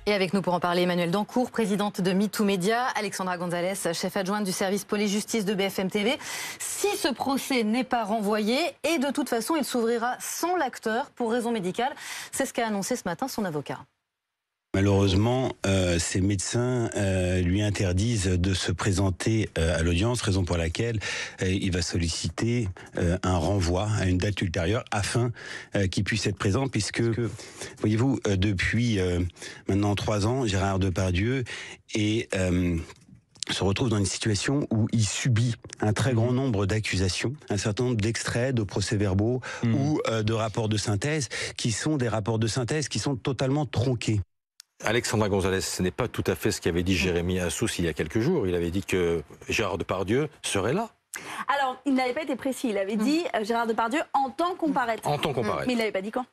Et avec nous pour en parler, Emmanuelle Dancourt, présidente de MeToo Média, Alexandra Gonzalez, chef adjointe du service police-justice de BFM TV. Si ce procès n'est pas renvoyé, et de toute façon il s'ouvrira sans l'acteur pour raison médicale, c'est ce qu'a annoncé ce matin son avocat. Malheureusement, ses médecins lui interdisent de se présenter à l'audience, raison pour laquelle il va solliciter un renvoi à une date ultérieure afin qu'il puisse être présent, puisque, voyez-vous, depuis maintenant 3 ans, Gérard Depardieu se retrouve dans une situation où il subit un très grand nombre d'accusations, un certain nombre d'extraits de procès-verbaux ou de rapports de synthèse, qui sont des rapports de synthèse qui sont totalement tronqués. Alexandra Gonzalez, ce n'est pas tout à fait ce qu'avait dit Jérémy Assous il y a quelques jours. Il avait dit que Gérard Depardieu serait là. Alors, il n'avait pas été précis. Il avait dit Gérard Depardieu en tant comparaître. En tant comparaître. Mais il n'avait pas dit quand.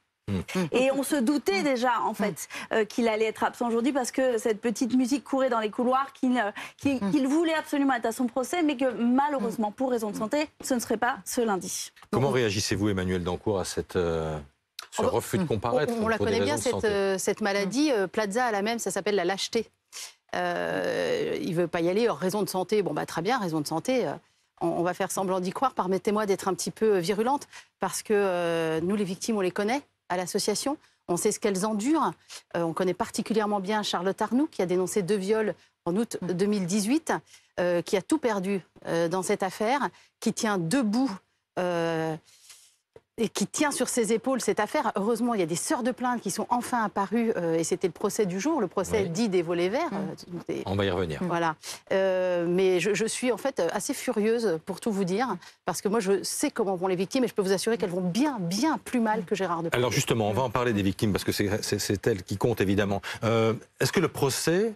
Et on se doutait déjà, en fait, qu'il allait être absent aujourd'hui parce que cette petite musique courait dans les couloirs, qu'il voulait absolument être à son procès, mais que malheureusement, pour raison de santé, ce ne serait pas ce lundi. Comment réagissez-vous, Emmanuelle Dancourt, à ce refus de comparaître? On la connaît bien, cette maladie. Plaza a la même, ça s'appelle la lâcheté. Il ne veut pas y aller, raison de santé. Bon, bah, très bien, raison de santé. On va faire semblant d'y croire. Permettez-moi d'être un petit peu virulente, parce que nous, les victimes, on les connaît à l'association. On sait ce qu'elles endurent. On connaît particulièrement bien Charlotte Arnoux, qui a dénoncé 2 viols en août 2018, qui a tout perdu dans cette affaire, qui tient debout et qui tient sur ses épaules cette affaire. Heureusement, il y a des sœurs de plainte qui sont enfin apparues, et c'était le procès du jour, le procès dit des volets verts. On va y revenir. Voilà. Mais je suis en fait assez furieuse, pour tout vous dire, parce que moi je sais comment vont les victimes, et je peux vous assurer qu'elles vont bien plus mal que Gérard Depardieu. Alors justement, on va en parler des victimes, parce que c'est elles qui comptent évidemment. Est-ce que le procès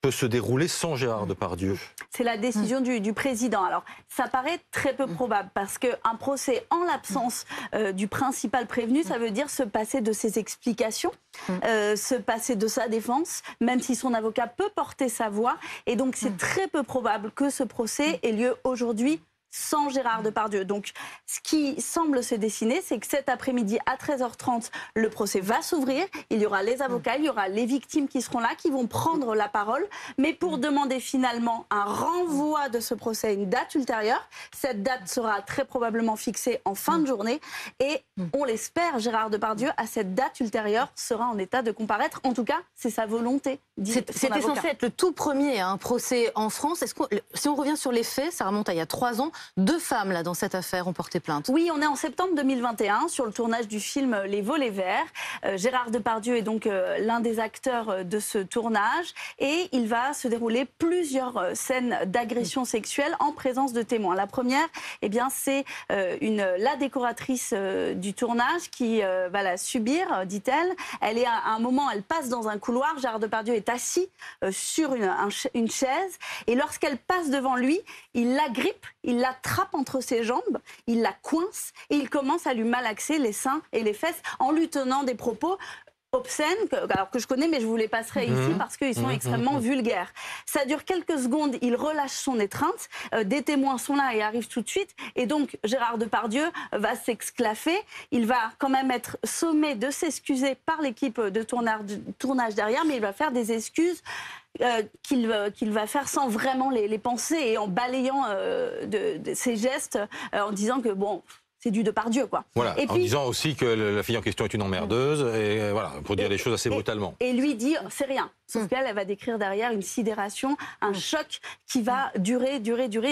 peut se dérouler sans Gérard Depardieu? C'est la décision du président. Alors, ça paraît très peu probable, parce qu'un procès en l'absence du principal prévenu, ça veut dire se passer de ses explications, se passer de sa défense, même si son avocat peut porter sa voix. Et donc, c'est très peu probable que ce procès ait lieu aujourd'hui sans Gérard Depardieu. Donc, ce qui semble se dessiner, c'est que cet après-midi, à 13h30, le procès va s'ouvrir. Il y aura les avocats, il y aura les victimes qui seront là, qui vont prendre la parole, mais pour demander finalement un renvoi de ce procès à une date ultérieure. Cette date sera très probablement fixée en fin de journée, et on l'espère, Gérard Depardieu, à cette date ultérieure, sera en état de comparaître. En tout cas, c'est sa volonté. C'était censé être le tout premier procès en France. Si on revient sur les faits, ça remonte à il y a 3 ans. 2 femmes, là, dans cette affaire, ont porté plainte. Oui, on est en septembre 2021, sur le tournage du film Les Volets Verts. Gérard Depardieu est donc l'un des acteurs de ce tournage, et il va se dérouler plusieurs scènes d'agression sexuelle en présence de témoins. La première, eh bien, c'est la décoratrice du tournage qui va la subir, dit-elle. Elle est à un moment, elle passe dans un couloir. Gérard Depardieu est assis sur une chaise, et lorsqu'elle passe devant lui, il la grippe, il l'attrape entre ses jambes, il la coince, et il commence à lui malaxer les seins et les fesses en lui tenant des propos obscènes, que je connais, mais je vous les passerai ici parce qu'ils sont extrêmement vulgaires. Ça dure quelques secondes, il relâche son étreinte, des témoins sont là et arrivent tout de suite, et donc Gérard Depardieu va s'exclaffer. Il va quand même être sommé de s'excuser par l'équipe de tournage derrière, mais il va faire des excuses qu'il va faire sans vraiment les penser, et en balayant de ses gestes, en disant que bon, c'est du Depardieu, quoi. Voilà, et en puis, disant aussi que la fille en question est une emmerdeuse, et voilà, pour dire les choses assez brutalement. Et lui dit, c'est rien. Sauf qu'elle va décrire derrière une sidération, un choc qui va durer,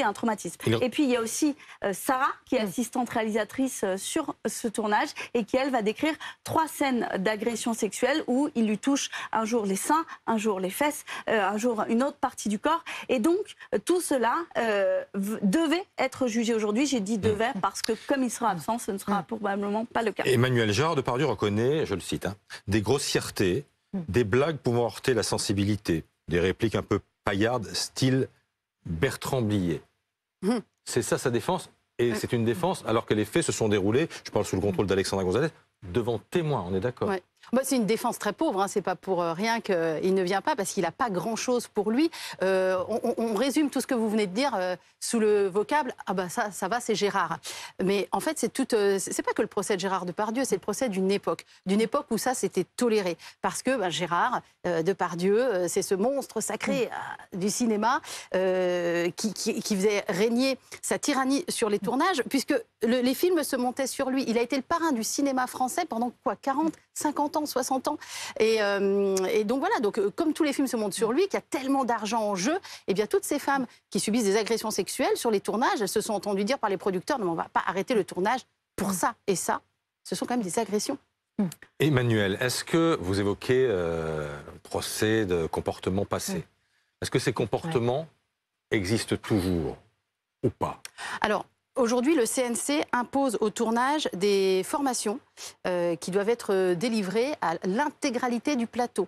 un traumatisme. Et puis il y a aussi Sarah, qui est assistante réalisatrice sur ce tournage, et qui, elle, va décrire 3 scènes d'agression sexuelle où il lui touche un jour les seins, un jour les fesses, un jour une autre partie du corps. Et donc tout cela devait être jugé aujourd'hui. J'ai dit devait parce que comme il sera absent, ce ne sera probablement pas le cas. Emmanuel, Gérard Depardieu reconnaît, je le cite, des grossièretés, des blagues pouvant heurter la sensibilité, des répliques un peu paillardes, style Bertrand Blier. C'est ça sa défense, et c'est une défense alors que les faits se sont déroulés, je parle sous le contrôle d'Alexandra Gonzalez, devant témoins, on est d'accord? Ouais. C'est une défense très pauvre, hein. C'est pas pour rien qu'il ne vient pas, parce qu'il n'a pas grand-chose pour lui. On résume tout ce que vous venez de dire sous le vocable « Ah bah ça va, c'est Gérard ». Mais en fait, c'est pas que le procès de Gérard Depardieu, c'est le procès d'une époque où ça c'était toléré. Parce que Gérard Depardieu, c'est ce monstre sacré du cinéma qui faisait régner sa tyrannie sur les tournages, puisque les films se montaient sur lui. Il a été le parrain du cinéma français pendant 40, 50 ans, 60 ans. Et donc voilà, comme tous les films se montent sur lui, qu'il y a tellement d'argent en jeu, et bien toutes ces femmes qui subissent des agressions sexuelles sur les tournages, elles se sont entendues dire par les producteurs, non, on ne va pas arrêter le tournage pour ça. Et ça, ce sont quand même des agressions. Emmanuel, est-ce que vous évoquez le procès de comportements passés? Est-ce que ces comportements existent toujours ou pas? Alors, aujourd'hui, le CNC impose au tournage des formations qui doivent être délivrées à l'intégralité du plateau.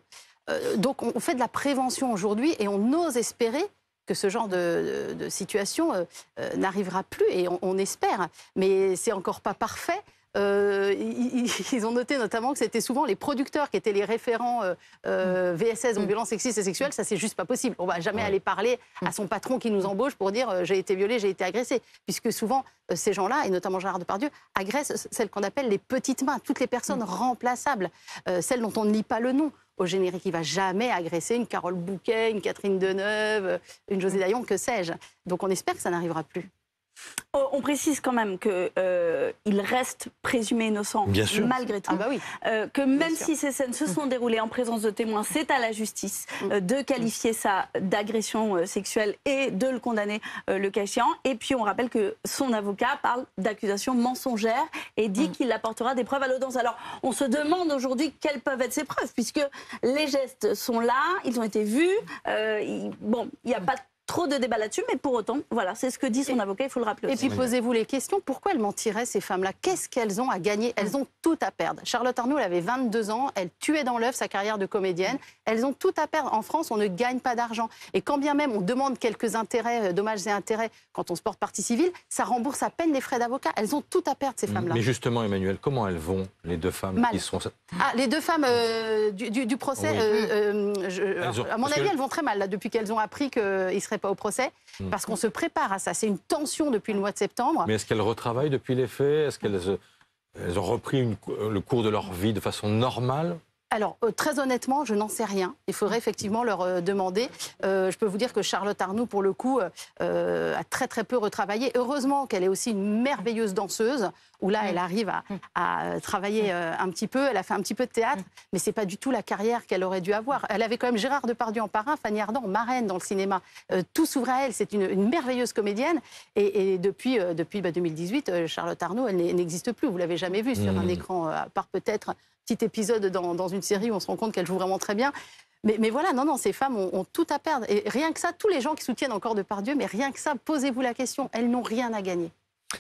Donc, on fait de la prévention aujourd'hui et on ose espérer que ce genre de situation n'arrivera plus, et on espère. Mais c'est encore pas parfait. Ils ont noté notamment que c'était souvent les producteurs qui étaient les référents VSS, donc violences sexistes et sexuelles. Ça, c'est juste pas possible. On va jamais aller parler à son patron qui nous embauche pour dire j'ai été violée, j'ai été agressée. Puisque souvent, ces gens-là, et notamment Gérard Depardieu, agressent celles qu'on appelle les petites mains, toutes les personnes remplaçables, celles dont on ne lit pas le nom au générique. Il ne va jamais agresser une Carole Bouquet, une Catherine Deneuve, une José Dayan, que sais-je. Donc on espère que ça n'arrivera plus. On précise quand même qu'il reste présumé innocent malgré tout. Ah bah oui. Que même si ces scènes se sont déroulées en présence de témoins, c'est à la justice de qualifier ça d'agression sexuelle et de le condamner le cas échéant. Et puis on rappelle que son avocat parle d'accusations mensongères et dit qu'il apportera des preuves à l'audience. Alors on se demande aujourd'hui quelles peuvent être ces preuves, puisque les gestes sont là, ils ont été vus. Il n'y a pas trop de débat là-dessus, mais pour autant, voilà, c'est ce que dit son avocat, il faut le rappeler aussi. Et puis posez-vous les questions, pourquoi elles mentiraient, ces femmes-là? Qu'est-ce qu'elles ont à gagner? Elles ont tout à perdre. Charlotte Arnoult, elle avait 22 ans, elle tuait dans l'œuf sa carrière de comédienne. Elles ont tout à perdre. En France, on ne gagne pas d'argent. Et quand bien même on demande quelques intérêts, dommages et intérêts, quand on se porte partie civile, ça rembourse à peine les frais d'avocat. Elles ont tout à perdre, ces femmes-là. Mais justement, Emmanuel, comment elles vont, les deux femmes qui sont... Les deux femmes du procès, à mon avis, elles vont très mal, là, depuis qu'elles ont appris qu'ils ne seraient pas au procès. Parce qu'on se prépare à ça. C'est une tension depuis le mois de septembre. Mais est-ce qu'elles retravaillent depuis les faits? Est-ce qu'elles ont repris le cours de leur vie de façon normale? Alors, très honnêtement, je n'en sais rien. Il faudrait effectivement leur demander. Je peux vous dire que Charlotte Arnoult, pour le coup, a très très peu retravaillé. Heureusement qu'elle est aussi une merveilleuse danseuse, où là, elle arrive à travailler un petit peu. Elle a fait un petit peu de théâtre, mais c'est pas du tout la carrière qu'elle aurait dû avoir. Elle avait quand même Gérard Depardieu en parrain, Fanny Ardant en marraine dans le cinéma. Tout s'ouvrait à elle. C'est une merveilleuse comédienne. Et depuis 2018, Charlotte Arnoult, elle n'existe plus. Vous l'avez jamais vue sur un écran, à part peut-être petit épisode dans une série où on se rend compte qu'elle joue vraiment très bien. Mais voilà, non, ces femmes ont tout à perdre. Et rien que ça, tous les gens qui soutiennent encore Depardieu, mais rien que ça, posez-vous la question, elles n'ont rien à gagner.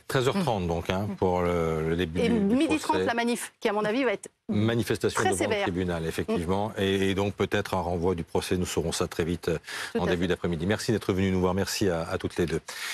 13h30 donc, pour le début du midi 30, procès. la manif, qui à mon avis va être manifestation très devant sévère. le tribunal, effectivement. Et donc peut-être un renvoi du procès, nous saurons ça très vite en début d'après-midi. Merci d'être venu nous voir, merci à toutes les deux.